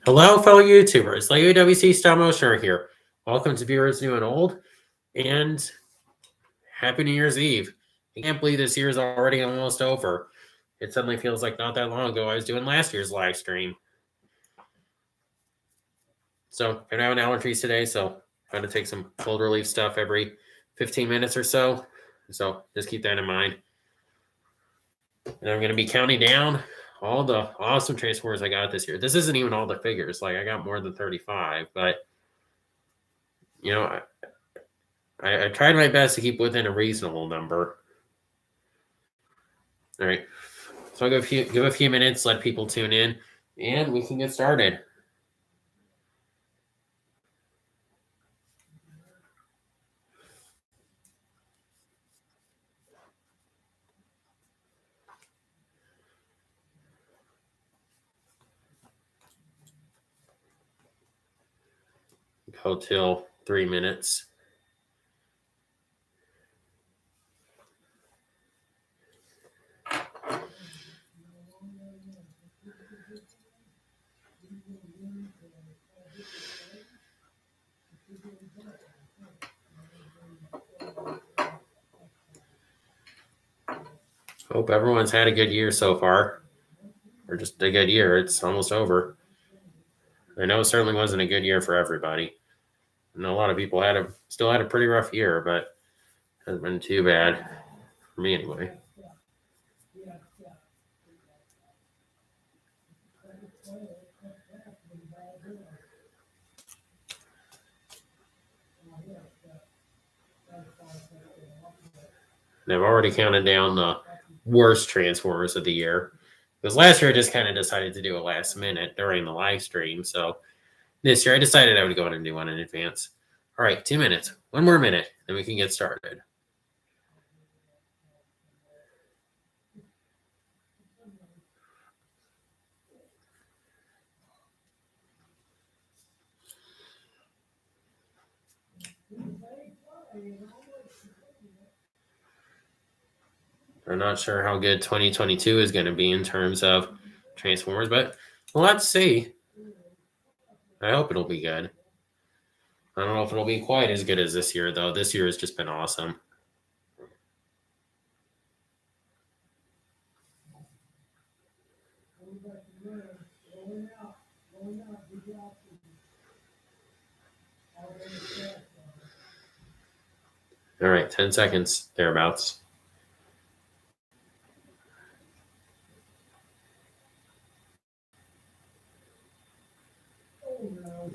Hello, fellow YouTubers. Lego WC Stop Motion here. Welcome to viewers new and old, and Happy New Year's Eve. I can't believe this year is already almost over. It suddenly feels like not that long ago I was doing last year's live stream. So I'm having allergies today, so I'm going to take some cold relief stuff every 15 minutes or so. So just keep that in mind. And I'm going to be counting down all the awesome Transformers I got this year. This isn't even all the figures. Like, I got more than 35, but you know, I tried my best to keep within a reasonable number. All right, so I'll give a few minutes, let people tune in, and we can get started. Go till 3 minutes. Hope everyone's had a good year so far, or just a good year. It's almost over. I know it certainly wasn't a good year for everybody. I know a lot of people still had a pretty rough year, but it hasn't been too bad for me anyway. And I've already counted down the worst Transformers of the year. Because last year I just kind of decided to do it last minute during the live stream. So this year I decided I would go ahead and do one in advance. All right, 2 minutes. One more minute, then we can get started. I'm not sure how good 2022 is going to be in terms of Transformers, but let's see. I hope it'll be good. I don't know if it'll be quite as good as this year, though. This year has just been awesome. All right, 10 seconds, thereabouts.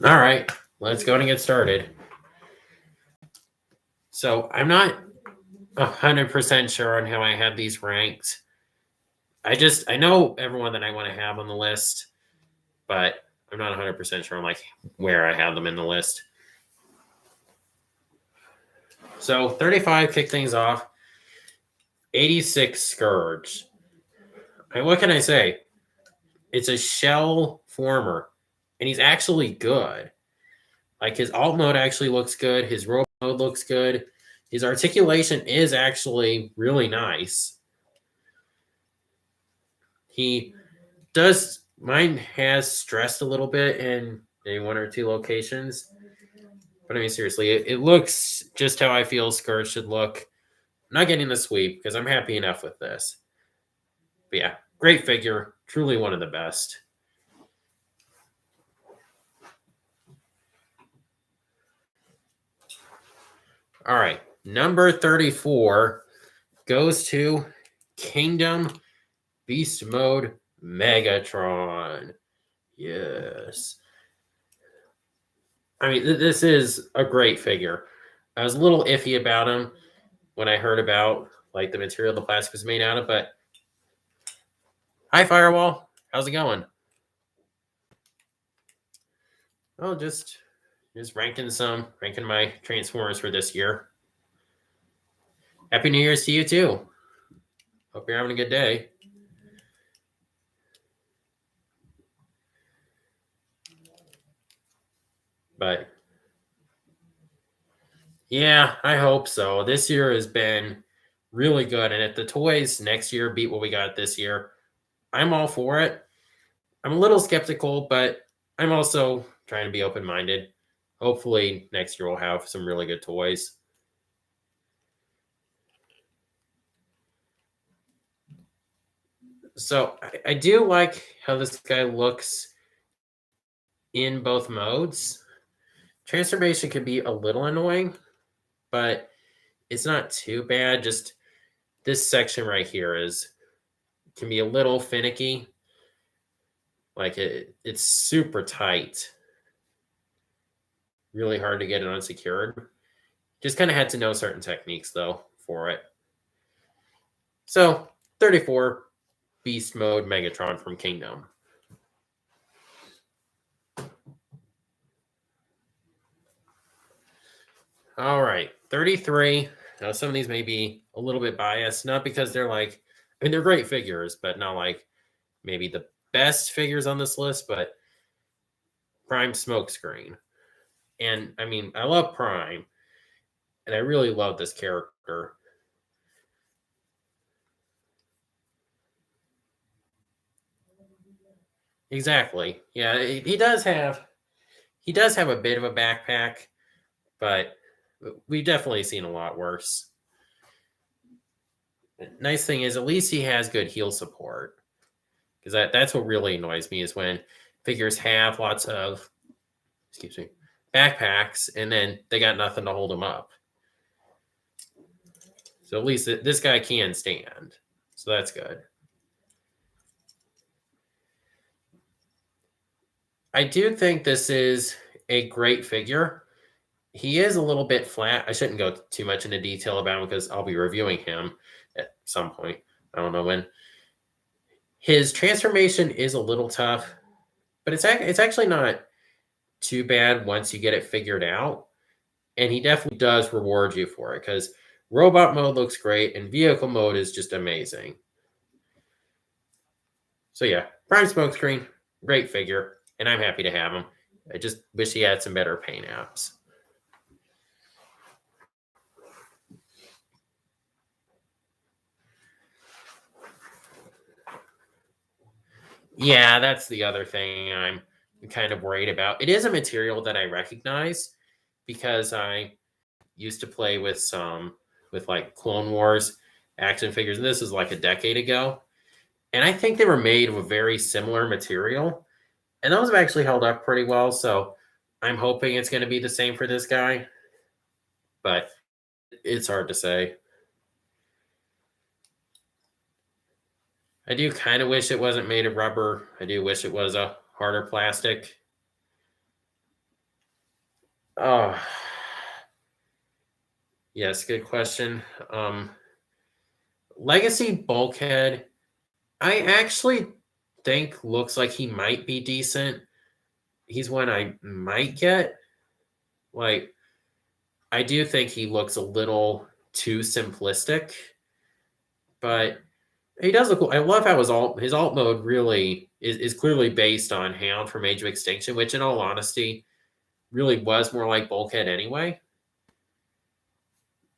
All right, let's go and get started. So I'm not 100% sure on how I have these ranked. I know everyone that I want to have on the list, but I'm not 100% sure on like where I have them in the list. So 35, kick things off. 86, Scourge. What can I say? It's a shell former, and he's actually good. Like, his alt mode actually looks good. His roll mode looks good. His articulation is actually really nice. Mine has stressed a little bit in maybe one or two locations. But I mean, seriously, it looks just how I feel Scourge should look. I'm not getting the sweep because I'm happy enough with this. But yeah, great figure. Truly one of the best. All right, number 34 goes to Kingdom Beast Mode Megatron. Yes. I mean, this is a great figure. I was a little iffy about him when I heard about like the material the plastic was made out of, but hi, Firewall. How's it going? Oh, just ranking my Transformers for this year. Happy New Year's to you too. Hope you're having a good day. But yeah, I hope so. This year has been really good. And if the toys next year beat what we got this year, I'm all for it. I'm a little skeptical, but I'm also trying to be open-minded. Hopefully next year we'll have some really good toys. So I do like how this guy looks in both modes. Transformation can be a little annoying, but it's not too bad. Just this section right here can be a little finicky. Like it's super tight. Really hard to get it unsecured. Just kind of had to know certain techniques though for it. So 34 Beast Mode Megatron from Kingdom. All right, 33. Now some of these may be a little bit biased, not because they're like, I mean, they're great figures, but not like maybe the best figures on this list, but Prime Smokescreen. And I mean, I love Prime, and I really love this character. Exactly. Yeah, he does have a bit of a backpack, but we've definitely seen a lot worse. The nice thing is, at least he has good heel support, because that's what really annoys me is when figures have lots of, excuse me, backpacks, and then they got nothing to hold them up. So at least this guy can stand, so that's good. I do think this is a great figure. He is a little bit flat. I shouldn't go too much into detail about him because I'll be reviewing him at some point. I don't know when. His transformation is a little tough, but it's actually not too bad once you get it figured out. And he definitely does reward you for it because robot mode looks great and vehicle mode is just amazing. So yeah, Prime Smokescreen, great figure, and I'm happy to have him. I just wish he had some better paint apps. Yeah, that's the other thing I'm kind of worried about. It is a material that I recognize because I used to play with like Clone Wars action figures, and this is like a decade ago. And I think they were made of a very similar material. And those have actually held up pretty well. So I'm hoping it's going to be the same for this guy. But it's hard to say. I do kind of wish it wasn't made of rubber. I do wish it was a harder plastic. Oh, yes, good question. Legacy Bulkhead, I actually think looks like he might be decent. He's one I might get. Like, I do think he looks a little too simplistic, but he does look cool. I love how his alt mode really is clearly based on Hound from Age of Extinction, which in all honesty really was more like Bulkhead anyway.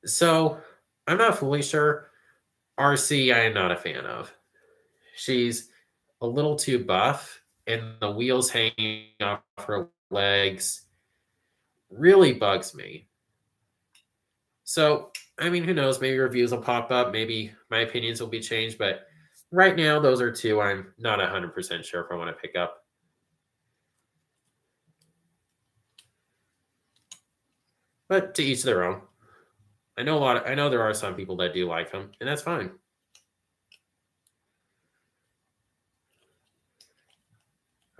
So I'm not fully sure. RC, I am not a fan of. She's a little too buff, and the wheels hanging off her legs really bugs me. So, I mean, who knows? Maybe reviews will pop up. Maybe my opinions will be changed. But right now, those are two I'm not 100% sure if I want to pick up. But to each their own. I know there are some people that do like them, and that's fine.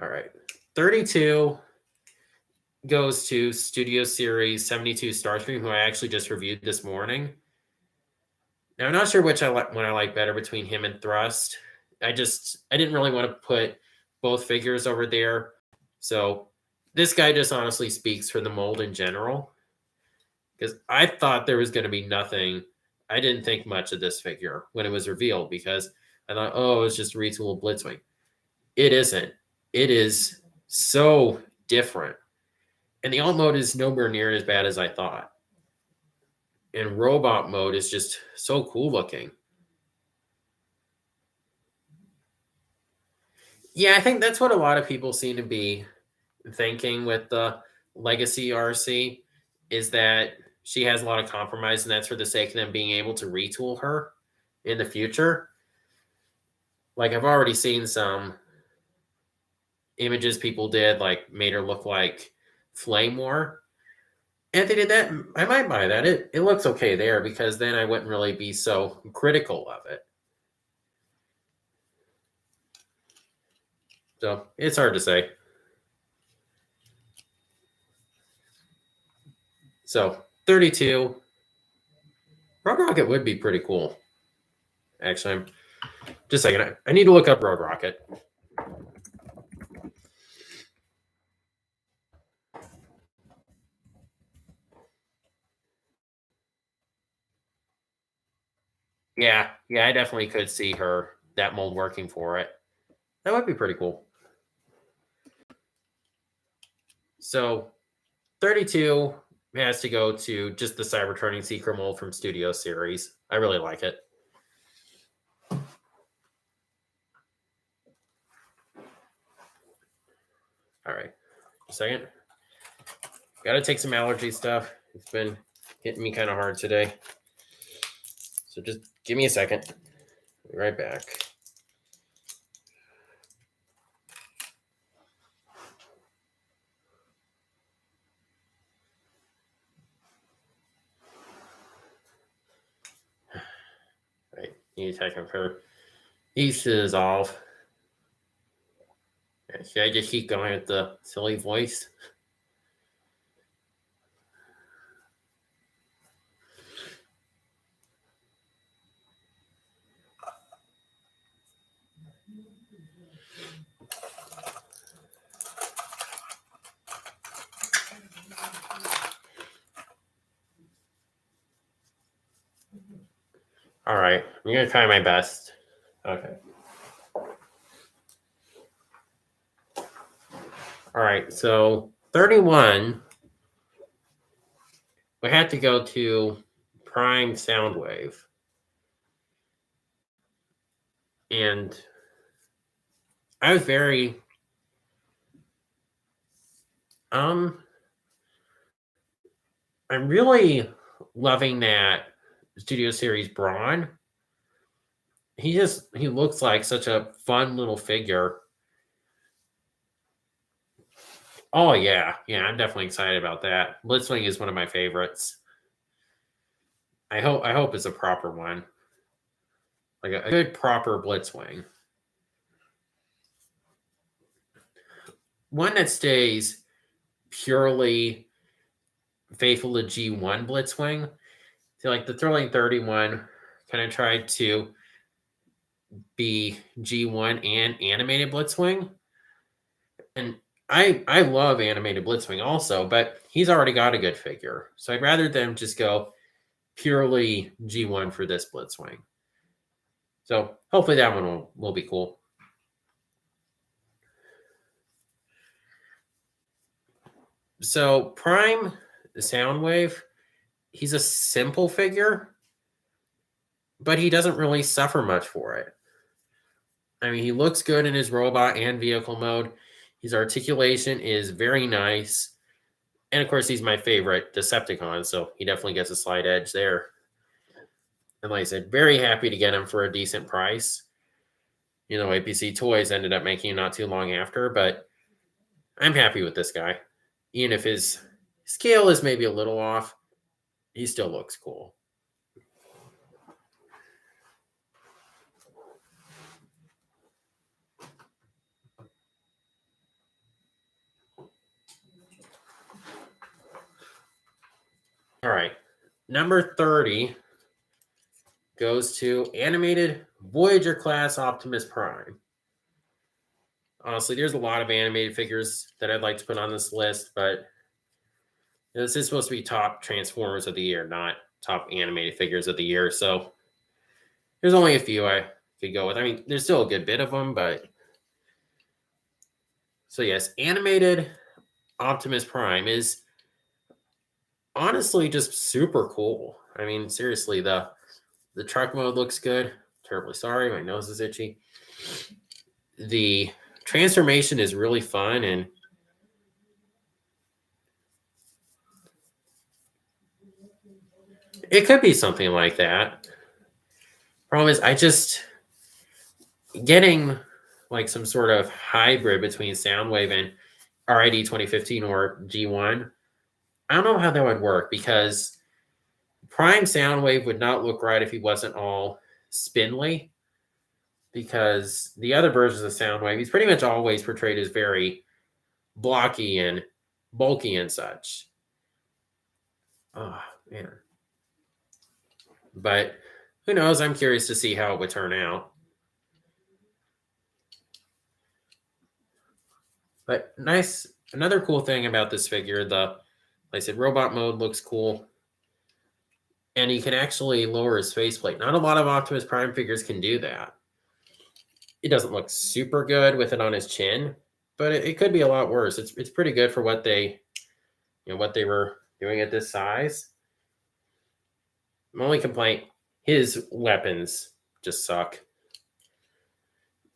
All right. 32 goes to Studio Series 72 Starscream, who I actually just reviewed this morning. Now, I'm not sure which one I like better between him and Thrust. I didn't really want to put both figures over there. So this guy just honestly speaks for the mold in general. Because I thought there was going to be nothing. I didn't think much of this figure when it was revealed because I thought, oh, it's just a retool Blitz Wing. It isn't. It is so different. And the alt mode is nowhere near as bad as I thought. And robot mode is just so cool looking. Yeah, I think that's what a lot of people seem to be thinking with the Legacy RC is that she has a lot of compromise, and that's for the sake of them being able to retool her in the future. Like, I've already seen some images people did, like, made her look like Flame War. And if they did that, I might buy that. It looks okay there, because then I wouldn't really be so critical of it. So it's hard to say. So 32. Road Rocket would be pretty cool. Actually, I'm just a second. I need to look up Road Rocket. Yeah, I definitely could see that mold working for it. That would be pretty cool. So 32 has to go to just the Cybertronic Seeker mold from Studio Series. I really like it. All right, a second. Got to take some allergy stuff. It's been hitting me kind of hard today. So just give me a second. I'll be right back. Right, need to take them for these to dissolve. Should I just keep going with the silly voice? All right, I'm going to try my best. Okay. All right, so 31, we had to go to Prime Soundwave. And I was very I'm really loving that Studio Series Brawn. He looks like such a fun little figure. Oh yeah, I'm definitely excited about that. Blitz Wing is one of my favorites. I hope it's a proper one, like a good proper Blitz Wing, one that stays purely faithful to G1 Blitz Wing. So like the Thrilling 31 kind of tried to be G1 and animated Blitz Wing, and I love animated Blitz Wing also, but he's already got a good figure, so I'd rather them just go purely G1 for this Blitz Wing. So hopefully that one will be cool. So Prime Soundwave, he's a simple figure, but he doesn't really suffer much for it. I mean, he looks good in his robot and vehicle mode. His articulation is very nice. And of course, he's my favorite Decepticon, so he definitely gets a slight edge there. And like I said, very happy to get him for a decent price. You know, APC Toys ended up making him not too long after, but I'm happy with this guy. Even if his scale is maybe a little off, he still looks cool. All right, number 30 goes to animated Voyager class Optimus Prime. Honestly, there's a lot of animated figures that I'd like to put on this list, but this is supposed to be top Transformers of the year, not top animated figures of the year. So there's only a few I could go with. I mean, there's still a good bit of them, but so yes, animated Optimus Prime is honestly just super cool. I mean, seriously, the truck mode looks good. Terribly sorry, my nose is itchy. The transformation is really fun, and It could be something like that. Problem is, I just getting like some sort of hybrid between Soundwave and RID 2015 or G1. I don't know how that would work because Prime Soundwave would not look right if he wasn't all spindly. Because the other versions of Soundwave, he's pretty much always portrayed as very blocky and bulky and such. Oh, man. But who knows? I'm curious to see how it would turn out. But nice. Another cool thing about this figure, like I said, robot mode looks cool. And he can actually lower his faceplate. Not a lot of Optimus Prime figures can do that. It doesn't look super good with it on his chin, but it could be a lot worse. It's pretty good for what they were doing at this size. My only complaint, his weapons just suck.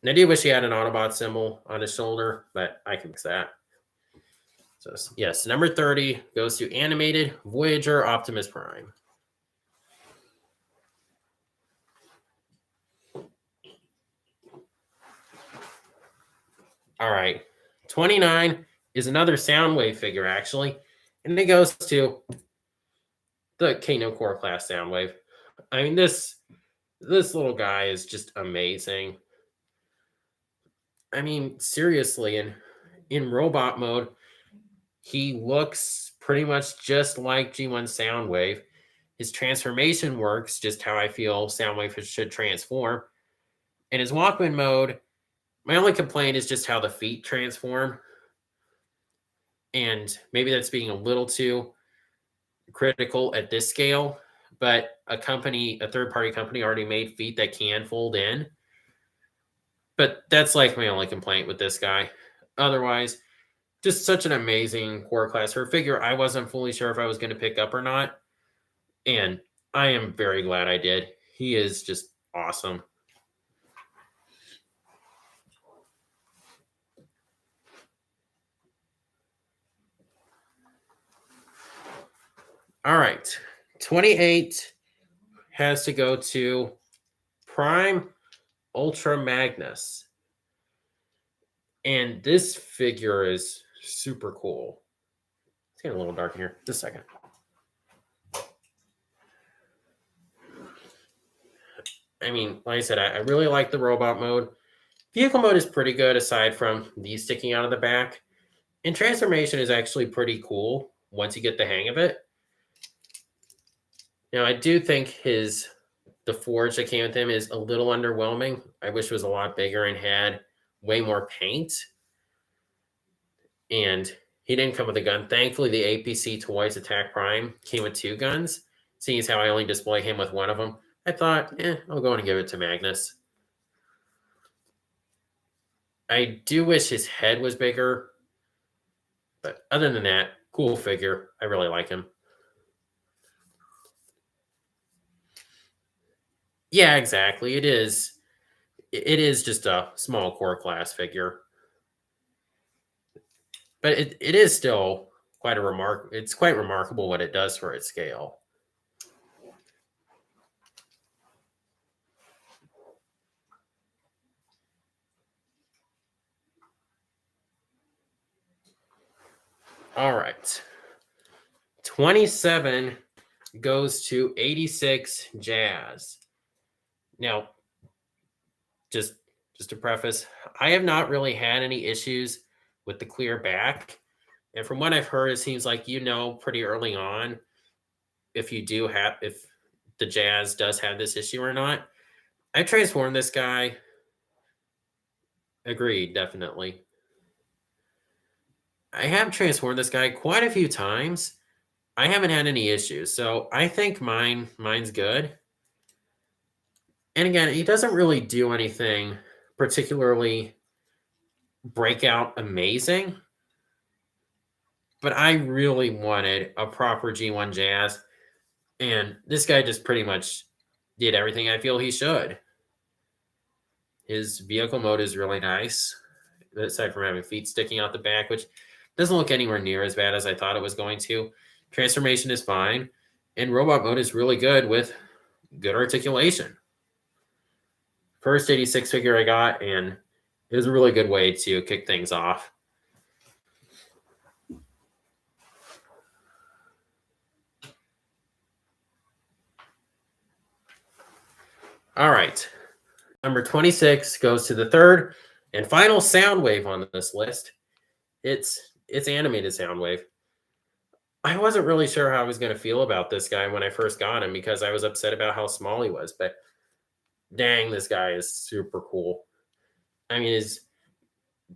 And I do wish he had an Autobot symbol on his shoulder, but I can fix that. So yes, number 30 goes to Animated Voyager Optimus Prime. All right. 29 is another Soundwave figure, actually. And it goes to the Kano Core class Soundwave. I mean, this little guy is just amazing. I mean, seriously, in robot mode, he looks pretty much just like G1 Soundwave. His transformation works just how I feel Soundwave should transform. In his Walkman mode, my only complaint is just how the feet transform. And maybe that's being a little too critical at this scale, but a third-party company already made feet that can fold in. But that's like my only complaint with this guy. Otherwise, just such an amazing core class. Her figure, I wasn't fully sure if I was going to pick up or not. And I am very glad I did. He is just awesome. All right. 28 has to go to Prime Ultra Magnus. And this figure is super cool. It's getting a little dark in here. Just a second. I mean, like I said, I really like the robot mode. Vehicle mode is pretty good aside from these sticking out of the back. And transformation is actually pretty cool once you get the hang of it. Now, I do think the forge that came with him is a little underwhelming. I wish it was a lot bigger and had way more paint. And he didn't come with a gun. Thankfully, the APC Toys Attack Prime came with 2 guns. Seeing as how I only display him with one of them, I thought, I'll go and give it to Magnus. I do wish his head was bigger. But other than that, cool figure. I really like him. Yeah, exactly. It is just a small core class figure. But it is still quite it's quite remarkable what it does for its scale. All right. 27 goes to 86 Jazz. Now, just to preface, I have not really had any issues with the clear back. And from what I've heard, it seems like pretty early on if the Jazz does have this issue or not. I transformed this guy. Agreed, definitely. I have transformed this guy quite a few times. I haven't had any issues, so I think mine's good. And again, he doesn't really do anything particularly breakout amazing. But I really wanted a proper G1 Jazz. And this guy just pretty much did everything I feel he should. His vehicle mode is really nice, aside from having feet sticking out the back, which doesn't look anywhere near as bad as I thought it was going to. Transformation is fine. And robot mode is really good with good articulation. First 86 figure I got, and it was a really good way to kick things off. All right. Number 26 goes to the third and final Soundwave on this list. It's animated Soundwave. I wasn't really sure how I was going to feel about this guy when I first got him because I was upset about how small he was, but dang, this guy is super cool. I mean, his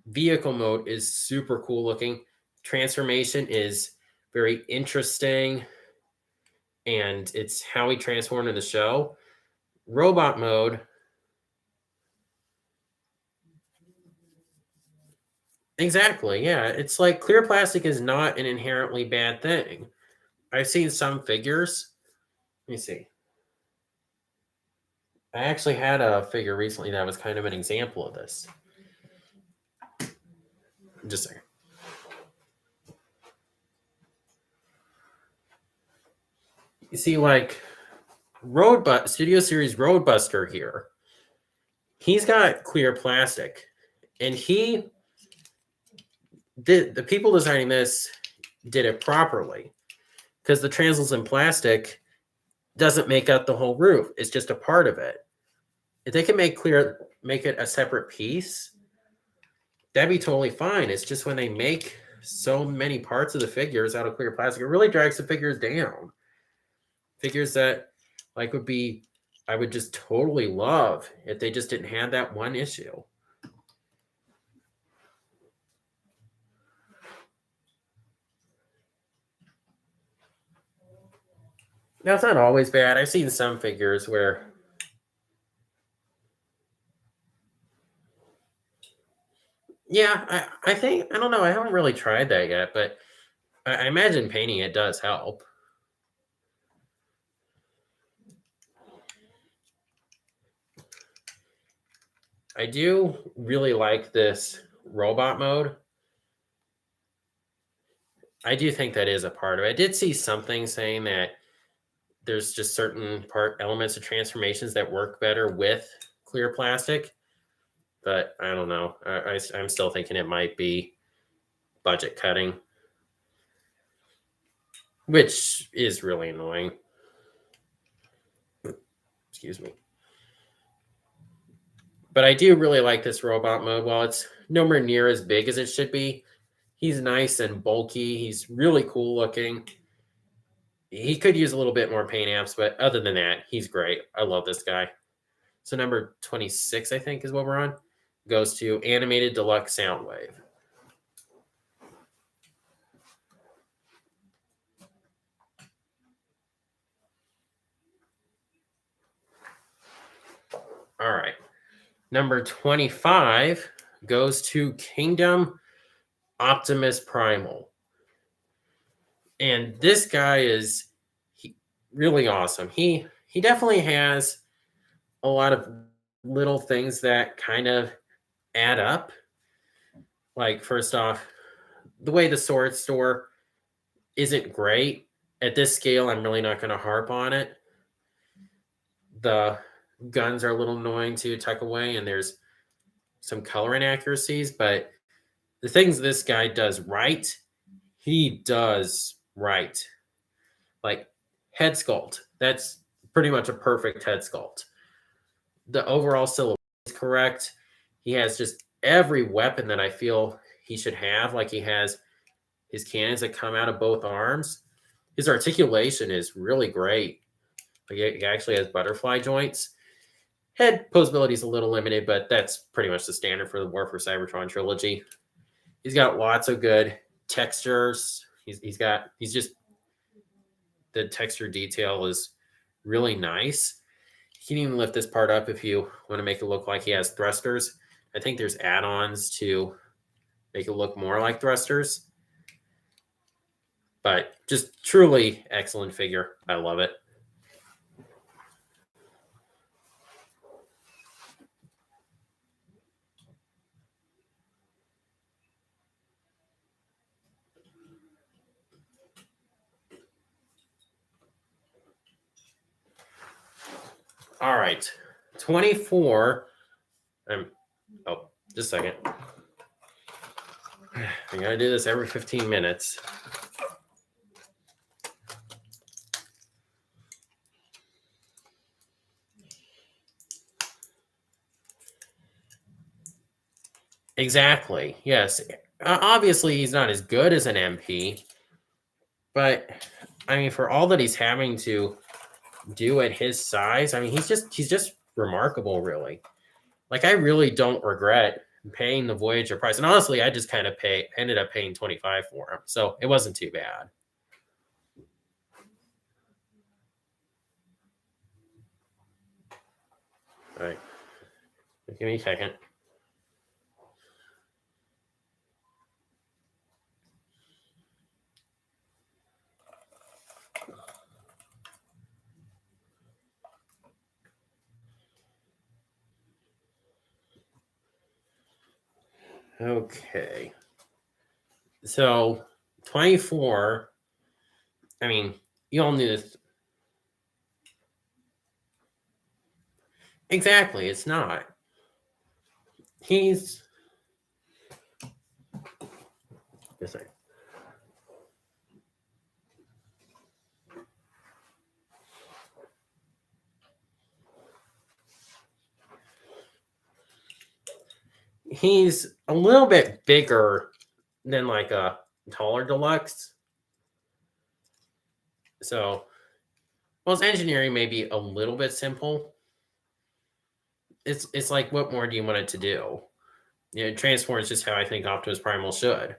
vehicle mode is super cool looking. Transformation is very interesting, and it's how he transformed in the show. Robot mode, exactly, yeah. It's like clear plastic is not an inherently bad thing. I've seen some figures. Let me see. I actually had a figure recently that was kind of an example of this. Just a second. You see, like Studio Series Roadbuster here. He's got clear plastic, and the people designing this did it properly because the translucent plastic doesn't make up the whole roof. It's just a part of it. If they can make it a separate piece, that'd be totally fine. It's just when they make so many parts of the figures out of clear plastic, it really drags the figures down. Figures that I would just totally love if they just didn't have that one issue. Now, it's not always bad. I've seen some figures where I think, I don't know, I haven't really tried that yet, but I imagine painting it does help. I do really like this robot mode. I do think that is a part of it. I did see something saying that there's just certain elements of transformations that work better with clear plastic, but I don't know. I'm still thinking it might be budget cutting, which is really annoying. Excuse me. But I do really like this robot mode. While it's nowhere near as big as it should be, he's nice and bulky. He's really cool looking. He could use a little bit more paint apps, but other than that, he's great. I love this guy. So number 26, I think, is what we're on. Goes to Animated Deluxe Soundwave. All right. Number 25 goes to Kingdom Optimus Primal. And this guy is really awesome. He definitely has a lot of little things that kind of add up. Like, first off, the way the sword store isn't great. At this scale, I'm really not going to harp on it. The guns are a little annoying to tuck away, and there's some color inaccuracies, but the things this guy does right, he does right. Like head sculpt, that's pretty much a perfect head sculpt. The overall silhouette is correct. He has just every weapon that I feel he should have. Like, he has his cannons that come out of both arms. His articulation is really great. Like, he actually has butterfly joints. Head posability is a little limited, but that's pretty much the standard for the War for Cybertron trilogy. He's got lots of good textures. He's just, the texture detail is really nice. You can even lift this part up if you want to make it look like he has thrusters. I think there's add-ons to make it look more like thrusters. But just truly excellent figure. I love it. All right. 24. Oh, just a second. I gotta do this every 15 minutes. Exactly. Yes. Obviously, he's not as good as an MP, but I mean, for all that he's having to do at his size, I mean, he's just remarkable, really. Like, I really don't regret paying the Voyager price, and honestly, I just kind of ended up paying 25 for him, so it wasn't too bad. All right, give me a second. Okay. So 24, I mean, you all knew this. Exactly, it's not. He's just like, he's a little bit bigger than like a taller deluxe. So, well, his engineering may be a little bit simple. It's like, what more do you want it to do? You know, transform is just how I think Optimus Primal should.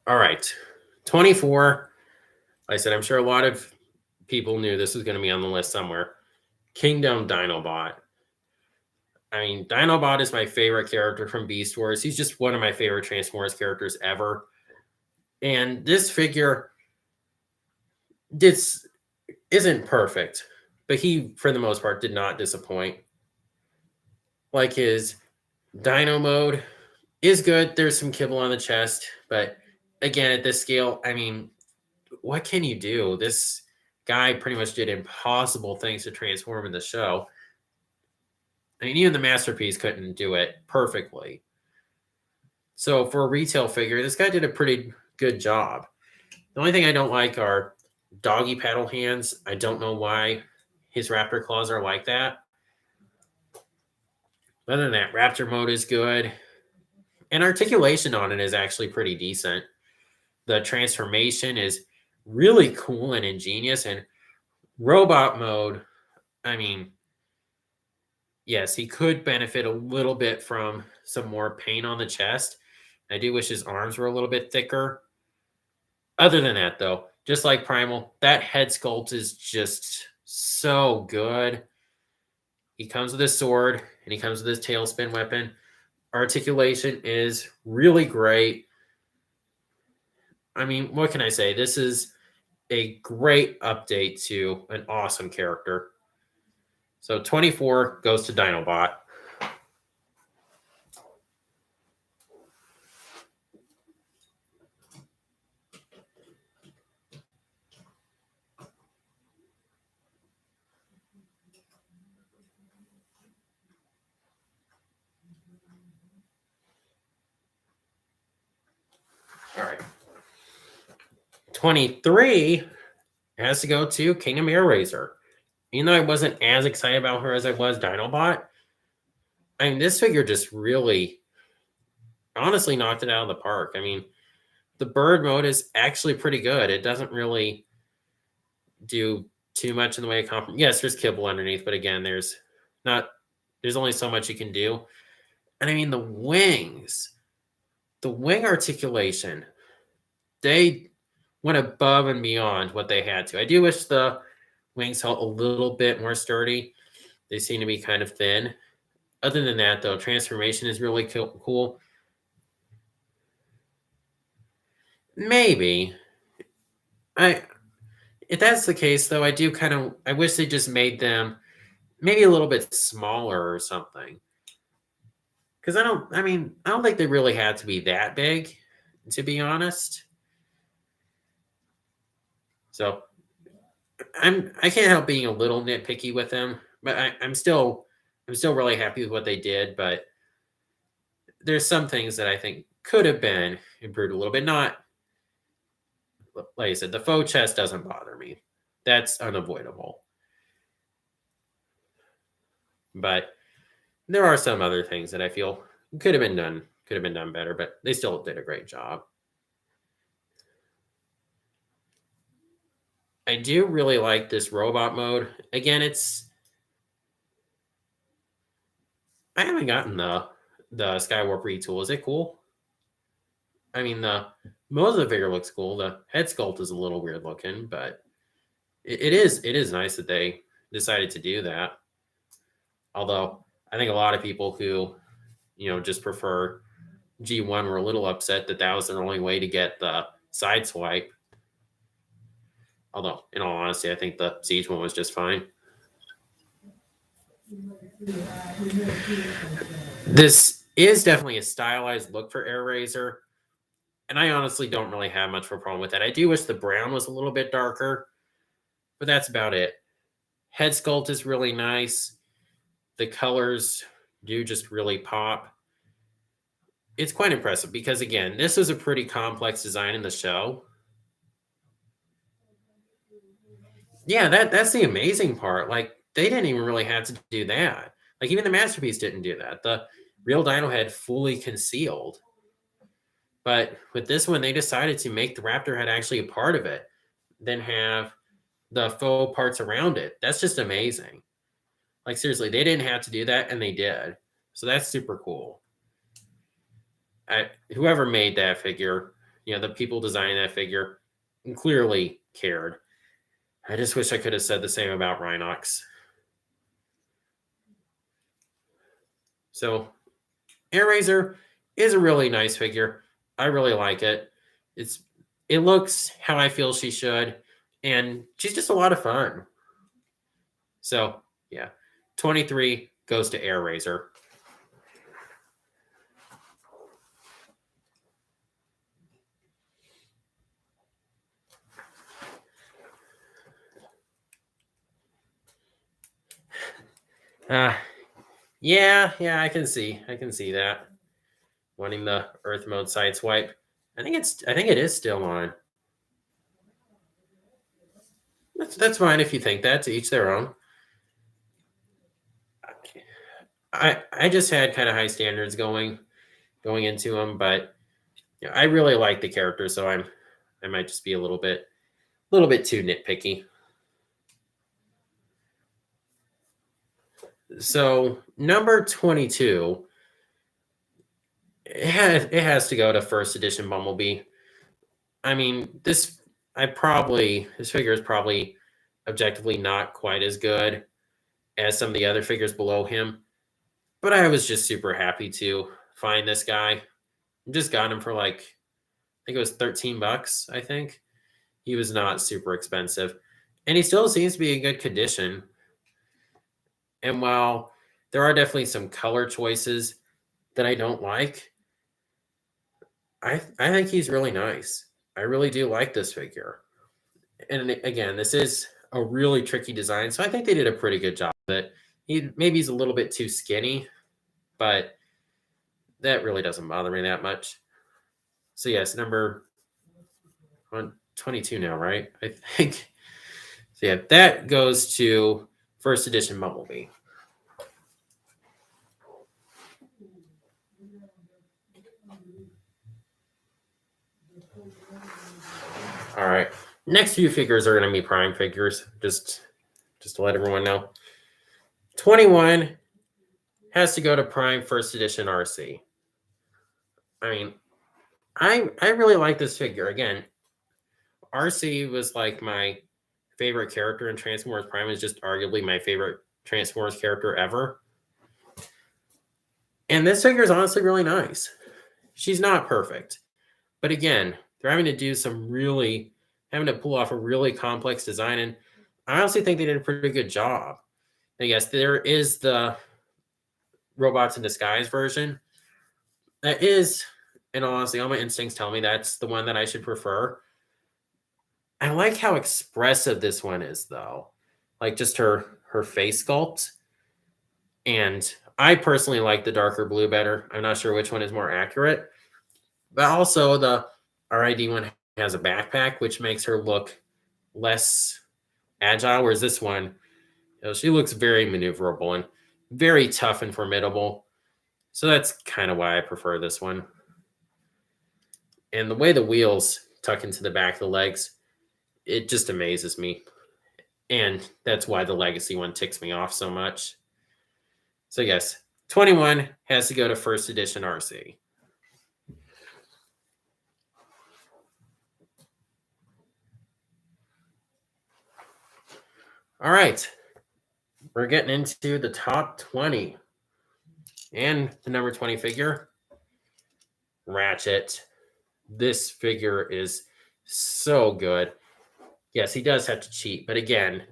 All right, 24. Like I said, I'm sure a lot of people knew this was going to be on the list somewhere. Kingdom Dinobot. I mean, Dinobot is my favorite character from Beast Wars. He's just one of my favorite Transformers characters ever. And this figure isn't perfect, but he, for the most part, did not disappoint. Like, his Dino mode is good. There's some kibble on the chest, but again, at this scale, I mean, what can you do? This guy pretty much did impossible things to transform in the show. I mean, even the Masterpiece couldn't do it perfectly. So for a retail figure, this guy did a pretty good job. The only thing I don't like are doggy paddle hands. I don't know why his raptor claws are like that. Other than that, raptor mode is good. And articulation on it is actually pretty decent. The transformation is really cool and ingenious. And robot mode, I mean, yes, he could benefit a little bit from some more paint on the chest. I do wish his arms were a little bit thicker. Other than that, though, just like Primal, that head sculpt is just so good. He comes with his sword and he comes with his tailspin weapon. Articulation is really great. I mean, what can I say? This is a great update to an awesome character. So 24 goes to Dinobot. All right. 23 has to go to Kingdom Air Razor. Even though I wasn't as excited about her as I was Dinobot, I mean, this figure just really, honestly knocked it out of the park. I mean, the bird mode is actually pretty good. It doesn't really do too much in the way of compromise. Yes, there's kibble underneath, but again, there's only so much you can do. And I mean, the wings, the wing articulation, they went above and beyond what they had to. I do wish the wings felt a little bit more sturdy. They seem to be kind of thin. Other than that, though, transformation is really cool. maybe. If that's the case, though, I wish they just made them maybe a little bit smaller or something. Because I don't think they really had to be that big, to be honest. So I can't help being a little nitpicky with them, but I'm still really happy with what they did. But there's some things that I think could have been improved a little bit. Not like I said, the faux chest doesn't bother me. That's unavoidable. But there are some other things that I feel could have been done better, but they still did a great job. I do really like this robot mode. Again, I haven't gotten the Skywarp retool. Is it cool? I mean, the most of the figure looks cool. The head sculpt is a little weird looking, but it is nice that they decided to do that. Although I think a lot of people who just prefer G1 were a little upset that was their only way to get the side swipe. Although, in all honesty, I think the Siege one was just fine. This is definitely a stylized look for Airazor, and I honestly don't really have much of a problem with that. I do wish the brown was a little bit darker, but that's about it. Head sculpt is really nice. The colors do just really pop. It's quite impressive because, again, this is a pretty complex design in the show. Yeah, that's the amazing part. Like, they didn't even really have to do that. Like, even the Masterpiece didn't do that. The real Dino Head fully concealed. But with this one, they decided to make the Raptor head actually a part of it, then have the faux parts around it. That's just amazing. Like, seriously, they didn't have to do that, and they did. So that's super cool. Whoever made that figure, the people designing that figure clearly cared. I just wish I could have said the same about Rhinox. So, Airazor is a really nice figure. I really like it. It looks how I feel she should, and she's just a lot of fun. So, yeah, 23 goes to Airazor. Yeah, I can see that. Wanting the Earth mode side swipe. I think it is still on. That's fine if you think that. To each their own. I just had kind of high standards going into them, but I really like the character, so I might just be a little bit too nitpicky. So number 22, it has to go to first edition Bumblebee. I mean, this figure is probably objectively not quite as good as some of the other figures below him, but I was just super happy to find this guy. Just got him for like, I think it was $13. I think he was not super expensive, and he still seems to be in good condition. And while there are definitely some color choices that I don't like, I think he's really nice. I really do like this figure. And again, this is a really tricky design, so I think they did a pretty good job of it. He's a little bit too skinny, but that really doesn't bother me that much. So yes, number 22 now, right? I think. So yeah, that goes to first edition Bumblebee. All right. Next few figures are going to be prime figures, just to let everyone know. 21 has to go to prime first edition RC. I mean, I really like this figure. Again, RC was like my favorite character in Transformers Prime. Is just arguably my favorite Transformers character ever. And this figure is honestly really nice. She's not perfect, but again, they're having to do having to pull off a really complex design. And I honestly think they did a pretty good job. I guess there is the robots in disguise version. That is, and honestly, all my instincts tell me that's the one that I should prefer. I like how expressive this one is, though. Like just her face sculpt. And I personally like the darker blue better. I'm not sure which one is more accurate. But also the RID one has a backpack, which makes her look less agile, whereas this one, she looks very maneuverable and very tough and formidable. So that's kind of why I prefer this one. And the way the wheels tuck into the back of the legs, it just amazes me. And that's why the Legacy one ticks me off so much. So yes, 21 has to go to first edition RC. All right, we're getting into the top 20. And the number 20 figure, Ratchet. This figure is so good. Yes, he does have to cheat, but again,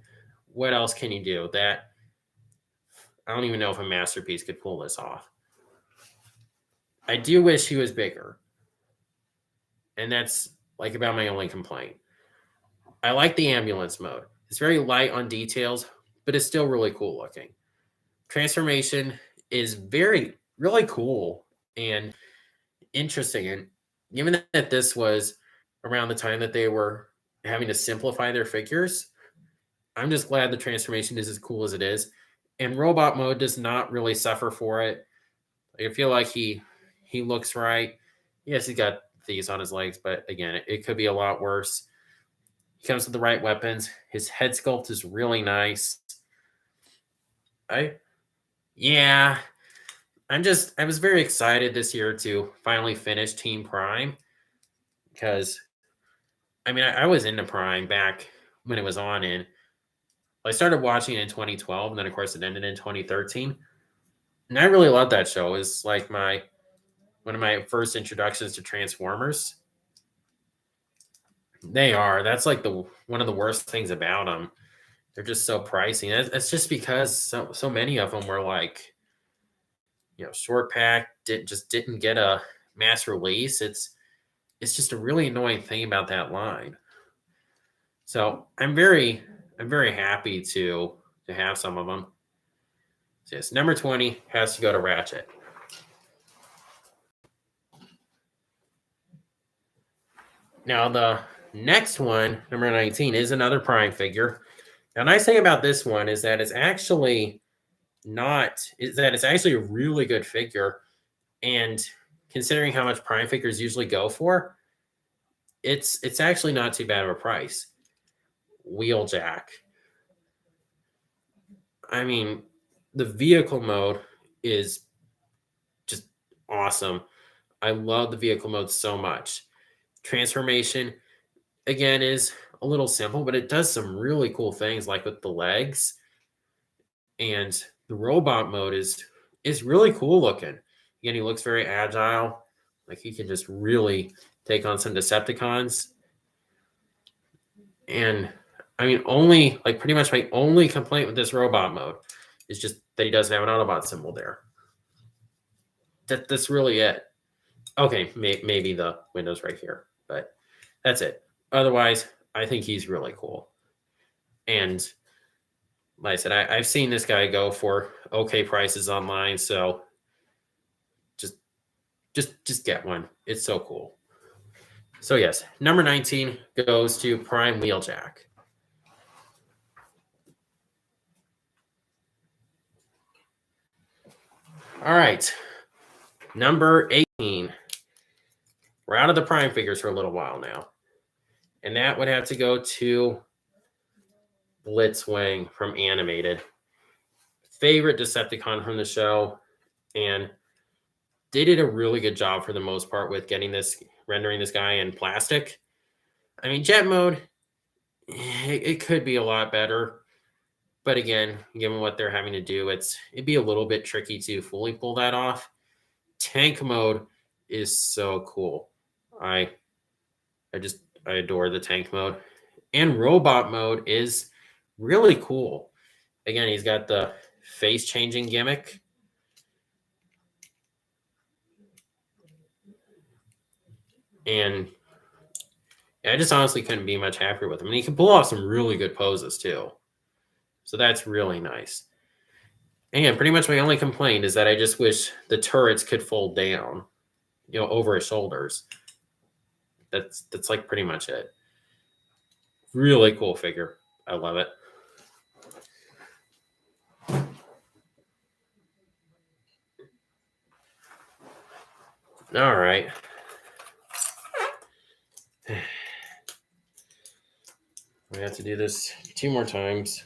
what else can you do? That I don't even know if a masterpiece could pull this off. I do wish he was bigger. And that's like about my only complaint. I like the ambulance mode. It's very light on details, but it's still really cool looking. Transformation is really cool and interesting. And given that this was around the time that they were having to simplify their figures, I'm just glad the transformation is as cool as it is. And robot mode does not really suffer for it. I feel like he looks right. Yes, he's got these on his legs, but again, it could be a lot worse. He comes with the right weapons. His head sculpt is really nice. I was very excited this year to finally finish Team Prime because I was into Prime back when it was on, and I started watching it in 2012, and then of course it ended in 2013. And I really loved that show. It was like one of my first introductions to Transformers. That's like one of the worst things about them. They're just so pricey. And it's just because so many of them were like, short pack, didn't get a mass release. It's just a really annoying thing about that line. So I'm very happy to have some of them. So yes, number 20 has to go to Ratchet. Now the next one, number 19, is another Prime figure. Now, the nice thing about this one is that it's actually a really good figure. And considering how much Prime figures usually go for, it's actually not too bad of a price. Wheeljack. The vehicle mode is just awesome. I love the vehicle mode so much. Transformation, again, is a little simple, but it does some really cool things like with the legs. And the robot mode is really cool looking. Again, he looks very agile. Like he can just really take on some Decepticons. And pretty much my only complaint with this robot mode is just that he doesn't have an Autobot symbol there. That's really it. Okay, maybe the window's right here, but that's it. Otherwise, I think he's really cool. And like I said, I've seen this guy go for okay prices online, so just get one. It's so cool. So yes, number 19 goes to Prime Wheeljack. All right, number 18. We're out of the Prime figures for a little while now. And that would have to go to Blitz Wing from Animated. Favorite Decepticon from the show. And they did a really good job for the most part with rendering this guy in plastic. Jet mode, it could be a lot better. But again, given what they're having to do, it'd be a little bit tricky to fully pull that off. Tank mode is so cool. I I adore the tank mode. And robot mode is really cool. Again, he's got the face changing gimmick. And I just honestly couldn't be much happier with him. And he can pull off some really good poses too. So that's really nice. And pretty much my only complaint is that I just wish the turrets could fold down, over his shoulders. That's like pretty much it. Really cool figure. I love it. All right. We have to do this 2 more times.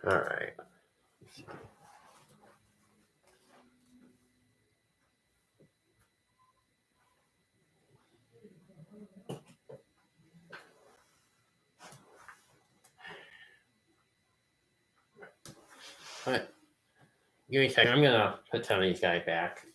All right. All right. Give me a second. I'm gonna put Tony's guy back.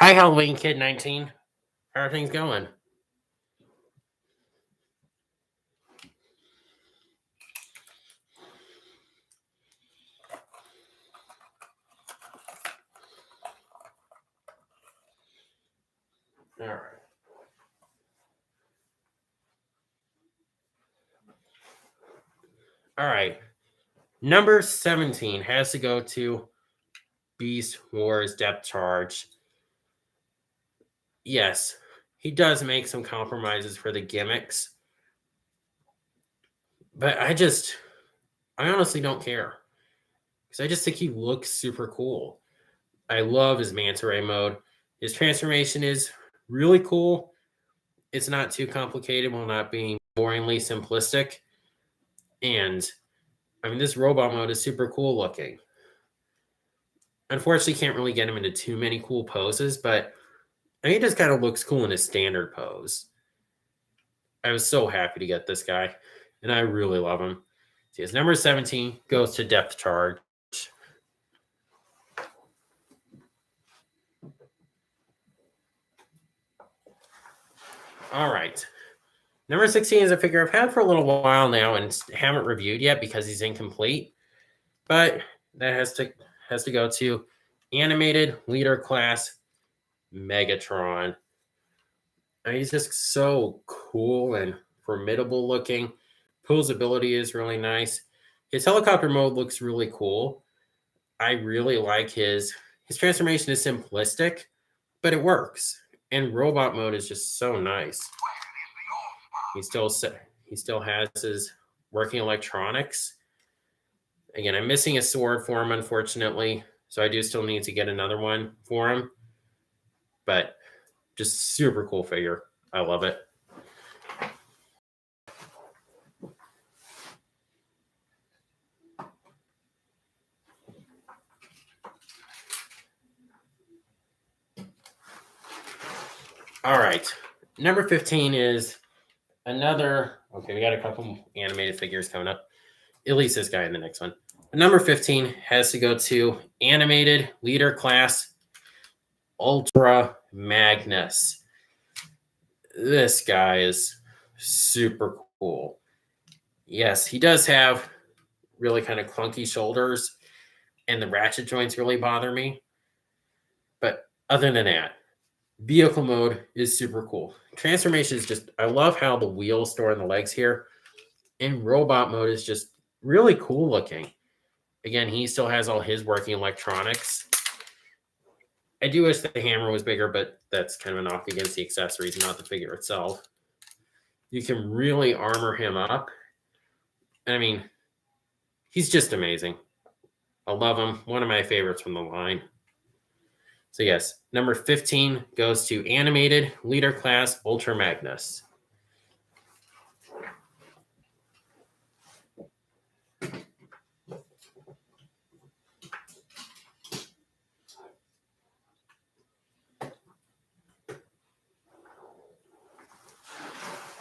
Hi, Halloween Kid 19. How are things going? All right. All right. Number 17 has to go to Beast Wars Depth Charge. Yes, he does make some compromises for the gimmicks. But I honestly don't care. Because I just think he looks super cool. I love his manta ray mode. His transformation is really cool. It's not too complicated while not being boringly simplistic. And this robot mode is super cool looking. Unfortunately, can't really get him into too many cool poses, but he just kind of looks cool in his standard pose. I was so happy to get this guy, and I really love him. See, his number 17 goes to Depth Charge. All right. Number 16 is a figure I've had for a little while now and haven't reviewed yet because he's incomplete. But that has to go to Animated Leader Class Megatron. He's just so cool and formidable looking. Pool's ability is really nice. His helicopter mode looks really cool. I really like his transformation is simplistic, but it works. And robot mode is just so nice. He still has his working electronics. Again, I'm missing a sword for him, unfortunately, so I do still need to get another one for him. But just super cool figure. I love it. All right. Number 15 is another. Okay, we got a couple animated figures coming up. At least this guy in the next one. Number 15 has to go to animated leader class Ultra Magnus. This guy is super cool. Yes, he does have really kind of clunky shoulders, and the ratchet joints really bother me. But other than that, vehicle mode is super cool. Transformation is just, I love how the wheels store in the legs here. And robot mode is just really cool looking. Again, he still has all his working electronics. I do wish the hammer was bigger, but that's kind of an knock against the accessories, not the figure itself. You can really armor him up. And I mean, he's just amazing. I love him. One of my favorites from the line. So yes, number 15 goes to animated leader class Ultra Magnus.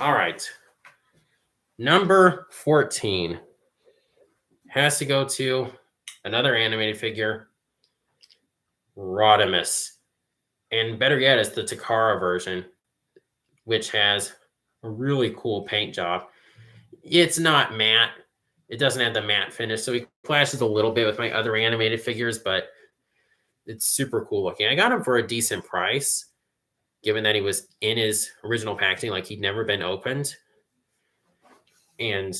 All right. Number 14 has to go to another animated figure, Rodimus. And better yet, it's the Takara version, which has a really cool paint job. It's not matte. It doesn't have the matte finish, so he clashes a little bit with my other animated figures, but it's super cool looking. I got him for a decent price, given that he was in his original packaging, like he'd never been opened. And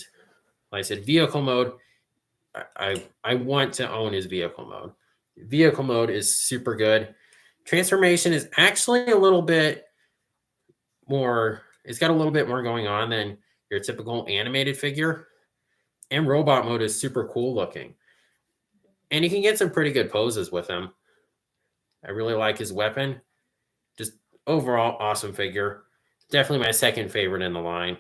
like I said, vehicle mode, I want to own his vehicle mode. Vehicle mode is super good. Transformation is actually a little bit more, it's got a little bit more going on than your typical animated figure. And robot mode is super cool looking. And you can get some pretty good poses with him. I really like his weapon. Just overall awesome figure. Definitely my second favorite in the line.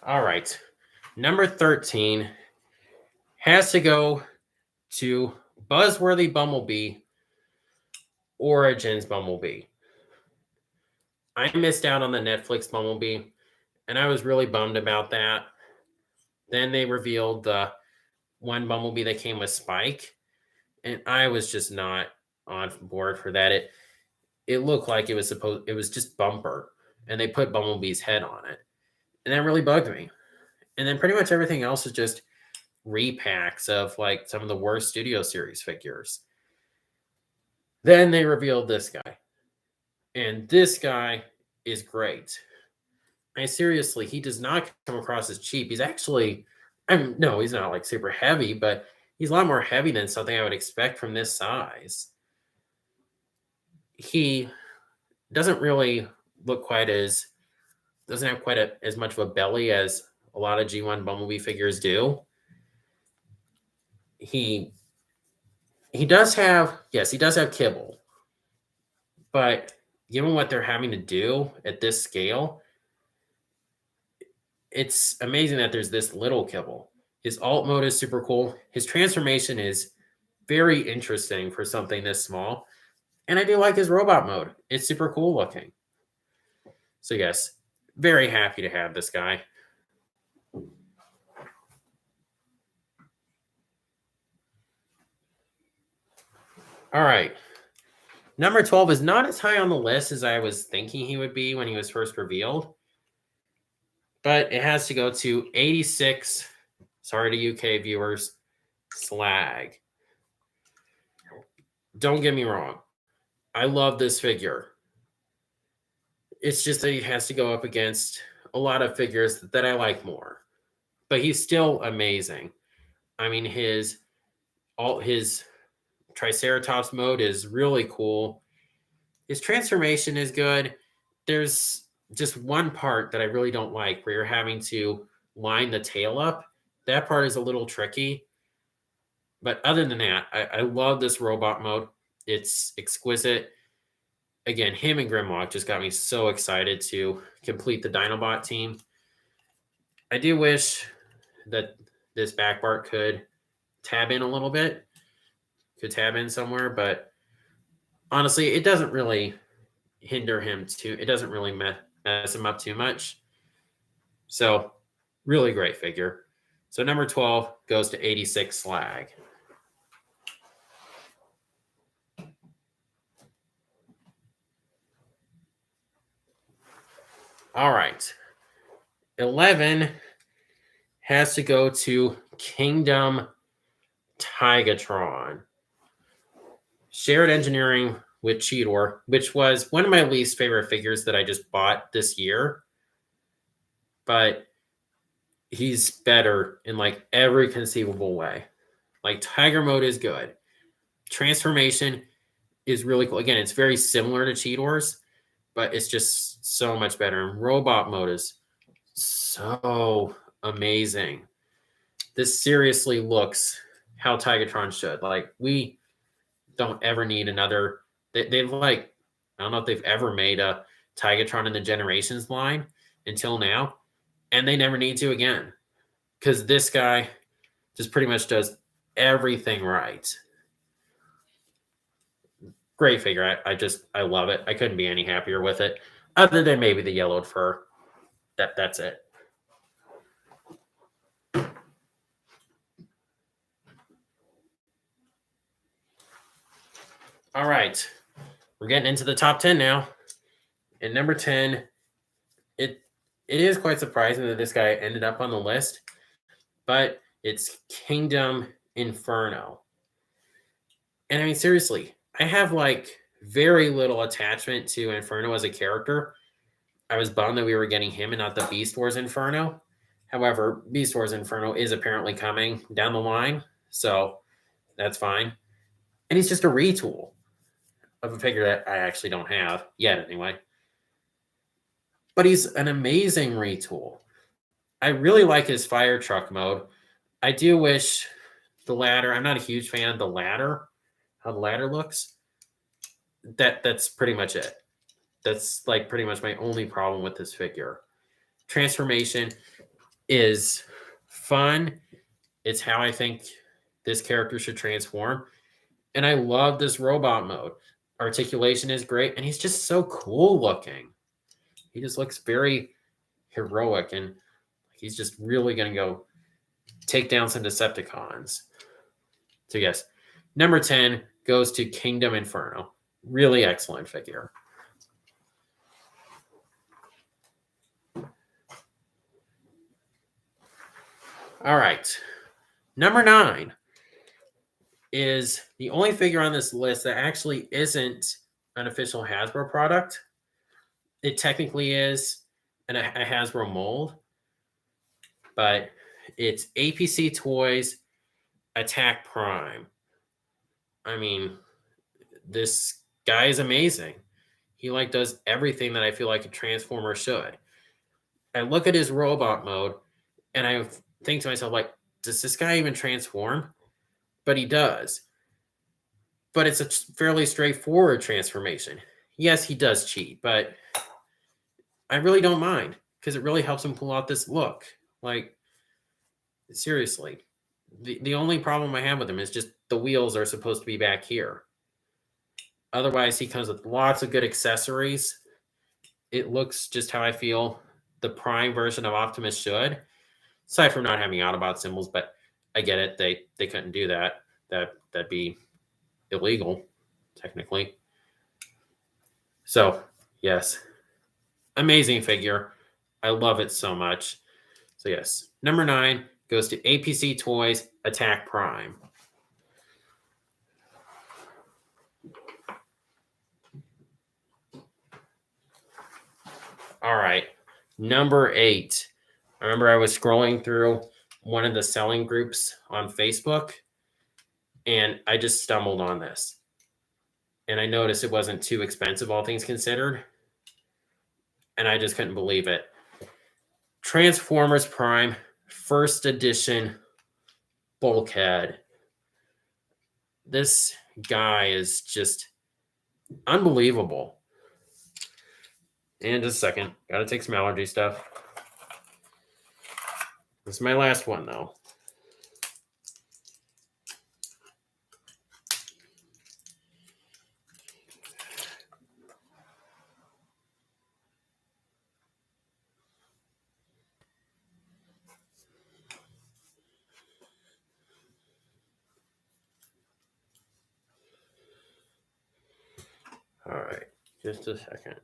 All right. Number 13 has to go to Buzzworthy Bumblebee, Origins Bumblebee. I missed out on the Netflix Bumblebee, and I was really bummed about that. Then they revealed the one Bumblebee that came with Spike, and I was just not on board for that. It looked like it was just bumper, and they put Bumblebee's head on it, and that really bugged me. And then pretty much everything else is just repacks of like some of the worst Studio Series figures. Then they revealed this guy, and this guy is great. Seriously, he does not come across as cheap. He's actually, no, he's not like super heavy, but he's a lot more heavy than something I would expect from this size. He doesn't really look doesn't have quite as much of a belly as a lot of G1 Bumblebee figures do. He does have, yes, he does have kibble, but given what they're having to do at this scale, it's amazing that there's this little kibble. His alt mode is super cool. His transformation is very interesting for something this small. And I do like his robot mode. It's super cool looking. So yes, very happy to have this guy. All right. Number 12 is not as high on the list as I was thinking he would be when he was first revealed. But it has to go to 86. Sorry to UK viewers. Slag. Don't get me wrong. I love this figure. It's just that he has to go up against a lot of figures that I like more. But he's still amazing. I mean, his Triceratops mode is really cool. His transformation is good. There's just one part that I really don't like where you're having to line the tail up. That part is a little tricky. But other than that, I love this robot mode. It's exquisite. Again, him and Grimlock just got me so excited to complete the Dinobot team. I do wish that this back part could tab in a little bit, could tab in somewhere, but honestly, it doesn't really hinder him it doesn't really mess him up too much. So really great figure. So number 12 goes to 86 Slag. All right. 11 has to go to Kingdom Tigatron. Shared engineering with Cheetor, which was one of my least favorite figures that I just bought this year. But he's better in like every conceivable way. Like Tiger mode is good. Transformation is really cool. Again, it's very similar to Cheetor's, but it's just so much better. And robot mode is so amazing. This seriously looks how Tigatron should. Like, we don't ever need another. They've like, I don't know if they've ever made a Tigatron in the Generations line until now, and they never need to again, because this guy just pretty much does everything right. Great figure. I love it. I couldn't be any happier with it, other than maybe the yellowed fur. That's it. All right, we're getting into the top 10 now. And number 10, it is quite surprising that this guy ended up on the list, but it's Kingdom Inferno. And I mean, seriously, I have like very little attachment to Inferno as a character. I was bummed that we were getting him and not the Beast Wars Inferno. However, Beast Wars Inferno is apparently coming down the line, so that's fine. And he's just a retool of a figure that I actually don't have yet anyway. But he's an amazing retool. I really like his fire truck mode. I do wish the ladder, I'm not a huge fan of the ladder, how the ladder looks. That's pretty much it. That's like pretty much my only problem with this figure. Transformation is fun. It's how I think this character should transform. And I love this robot mode. Articulation is great, and he's just so cool looking. He just looks very heroic, and he's just really going to go take down some Decepticons. So yes, number 10 goes to Kingdom Inferno. Really excellent figure. All right. Number 9 is the only figure on this list that actually isn't an official Hasbro product. It technically is a Hasbro mold, but it's APC Toys Attack Prime. I mean, this guy is amazing. He like does everything that I feel like a Transformer should. I look at his robot mode and I think to myself, like, does this guy even transform? But he does. But it's a fairly straightforward transformation. Yes, he does cheat, but I really don't mind, because it really helps him pull out this look. Like, seriously. The only problem I have with him is just the wheels are supposed to be back here. Otherwise, he comes with lots of good accessories. It looks just how I feel the Prime version of Optimus should. Aside from not having Autobot symbols, but I get it. They couldn't do that. That'd be illegal, technically. So, yes. Amazing figure. I love it so much. So, yes. Number 9 goes to APC Toys Attack Prime. All right. Number 8. I remember I was scrolling through one of the selling groups on Facebook, and I just stumbled on this. And I noticed it wasn't too expensive, all things considered. And I just couldn't believe it. Transformers Prime, first edition Bulkhead. This guy is just unbelievable. And just a second. Got to take some allergy stuff. This is my last one, though. All right, just a second.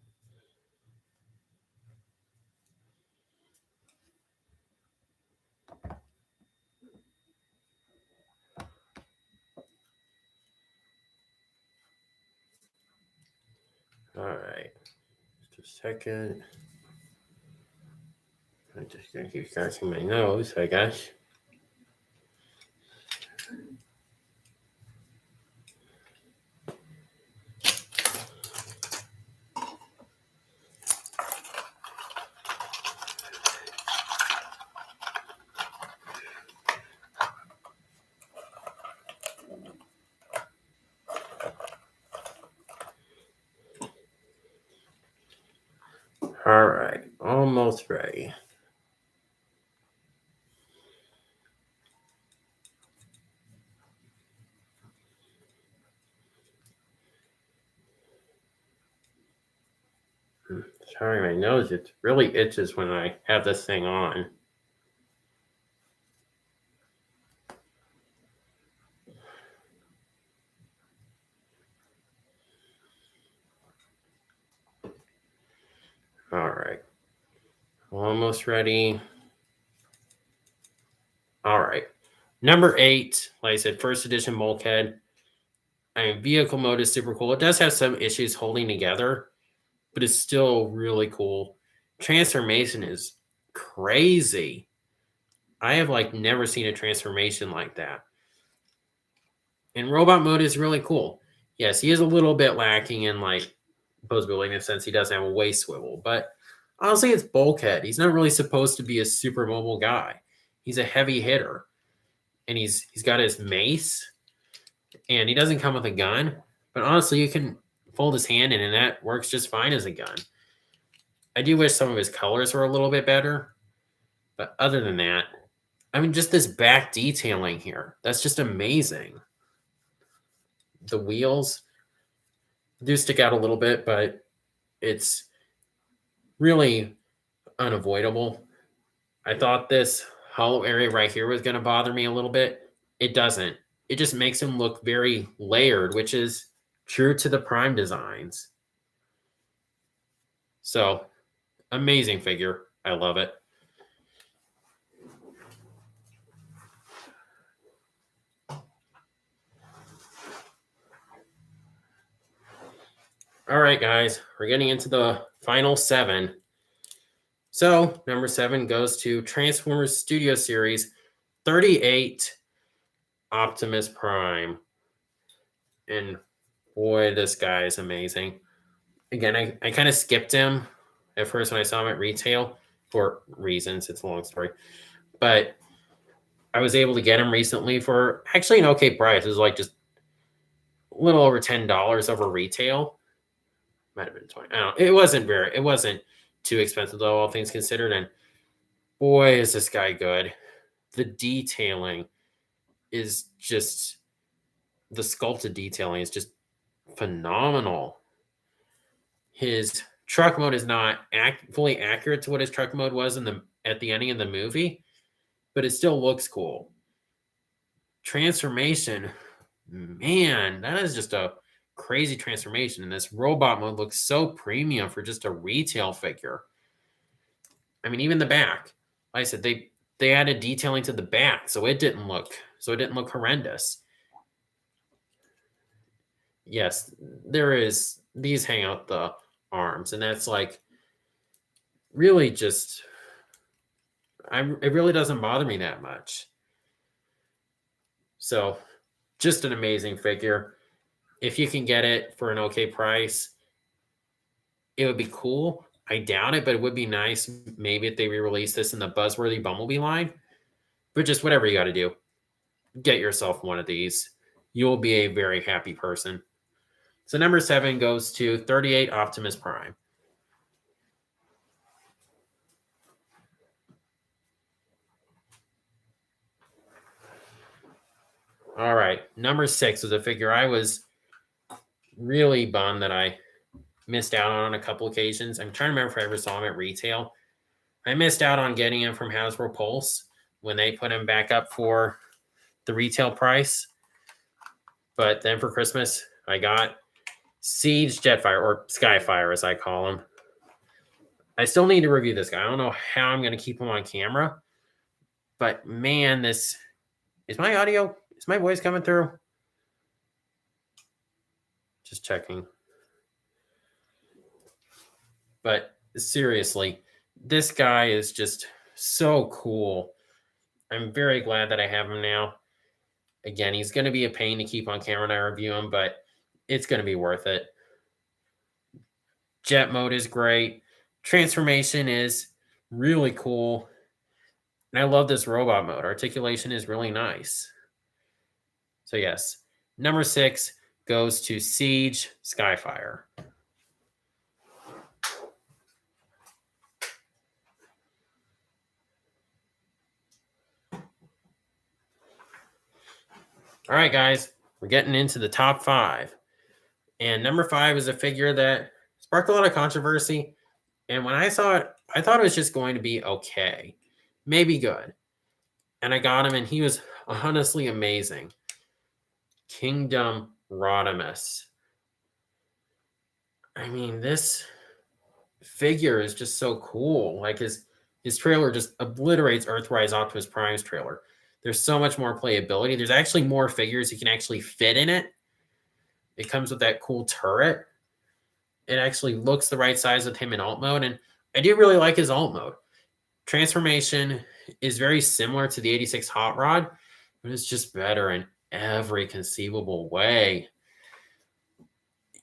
All right, just a second. I'm just gonna keep scratching my nose, I guess. All right, almost ready. Sorry, my nose, it really itches when I have this thing on. All right, almost ready. All right, number 8, like I said, first edition Bulkhead. Vehicle mode is super cool. It does have some issues holding together, but it's still really cool. Transformation is crazy. I have like never seen a transformation like that. And robot mode is really cool. Yes, he is a little bit lacking in like posability in the sense he doesn't have a waist swivel, but honestly, it's Bulkhead. He's not really supposed to be a super mobile guy. He's a heavy hitter, and he's got his mace, and he doesn't come with a gun. But honestly, you can fold his hand in, and that works just fine as a gun. I do wish some of his colors were a little bit better, but other than that, I mean, just this back detailing here, that's just amazing. The wheels do stick out a little bit, but it's really unavoidable. I thought this hollow area right here was going to bother me a little bit. It doesn't. It just makes him look very layered, which is true to the Prime designs. So, amazing figure. I love it. All right, guys, we're getting into the final 7. So, number 7 goes to Transformers Studio Series 38 Optimus Prime. And boy, this guy is amazing. Again, I kind of skipped him at first when I saw him at retail for reasons. It's a long story. But I was able to get him recently for actually an okay price. It was like just a little over $10 over retail. Might have been 20. I don't know. It wasn't too expensive though, all things considered. And boy, is this guy good. The detailing is just the sculpted detailing is just phenomenal. His truck mode is not fully accurate to what his truck mode was at the ending of the movie, but it still looks cool. Transformation, man, that is just a crazy transformation. And this robot mode looks so premium for just a retail figure. I mean, even the back. Like I said, they added detailing to the back, so it didn't look horrendous. Yes, there is these hang out the arms, and that's like really just it really doesn't bother me that much. So just an amazing figure. If you can get it for an okay price, it would be cool. I doubt it, but it would be nice maybe if they re-release this in the Buzzworthy Bumblebee line. But just whatever you got to do, get yourself one of these. You'll be a very happy person. So number 7 goes to 38 Optimus Prime. All right, number 6 was a figure I was really bummed that I missed out on a couple occasions. I'm trying to remember if I ever saw him at retail. I missed out on getting him from Hasbro Pulse when they put him back up for the retail price. But then for Christmas, I got Siege Jetfire, or Skyfire as I call him. I still need to review this guy. I don't know how I'm going to keep him on camera. But man, this... Is my audio... Is my voice coming through? Just checking. But seriously, this guy is just so cool. I'm very glad that I have him now. Again, he's going to be a pain to keep on camera when I review him, but it's going to be worth it. Jet mode is great. Transformation is really cool. And I love this robot mode. Articulation is really nice. So yes, number 6 goes to Siege Skyfire. All right, guys, we're getting into the top 5. And number 5 is a figure that sparked a lot of controversy. And when I saw it, I thought it was just going to be okay. Maybe good. And I got him, and he was honestly amazing. Kingdom Rodimus. I mean, this figure is just so cool. Like his trailer just obliterates Earthrise Optimus Prime's trailer. There's so much more playability. There's actually more figures you can actually fit in it. It comes with that cool turret. It actually looks the right size with him in alt mode. And I do really like his alt mode. Transformation is very similar to the 86 Hot Rod, but it's just better in every conceivable way.